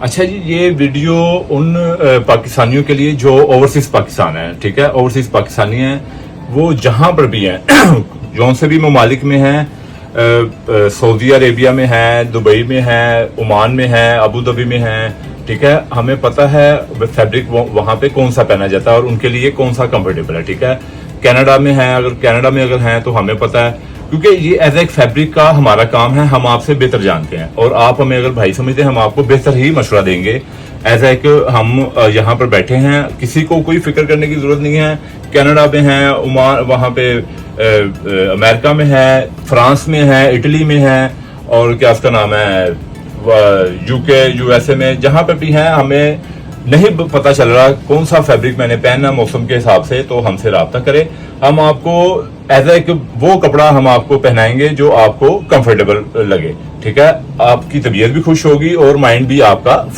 अच्छा जी, ये वीडियो उन पाकिस्तानियों के लिए जो ओवरसीज पाकिस्तान है, ठीक है। ओवरसीज पाकिस्तानी हैं, वो जहां पर भी हैं जौन से भी ममालिक में हैं, सऊदी अरेबिया में है, दुबई में है, ओमान में है, अबू धाबी में है, ठीक है। हमें पता है फैब्रिक वहां पे कौन सा पहना जाता है और उनके लिए कौन सा कंफर्टेबल है, ठीक है। कनाडा में है, अगर कनाडा में अगर हैं तो हमें पता है, क्योंकि ये एज एक फैब्रिक का हमारा काम है, हम आपसे बेहतर जानते हैं और आप हमें अगर भाई समझते हैं, हम आपको बेहतर ही मशवरा देंगे। एज एक हम यहाँ पर बैठे हैं, किसी को कोई फिक्र करने की जरूरत नहीं है। कनाडा में है, ओमान, वहाँ पे अमेरिका में है, फ्रांस में है, इटली में है, और क्या उसका नाम है, यूके, यूएसए में, जहां पर भी है, हमें नहीं पता चल रहा कौन सा फैब्रिक मैंने पहनना मौसम के हिसाब से, तो हमसे राब्ता करें। हम आपको एज एक वो कपड़ा हम आपको पहनाएंगे जो आपको कंफर्टेबल लगे, ठीक है। आपकी तबीयत भी खुश होगी और माइंड भी आपका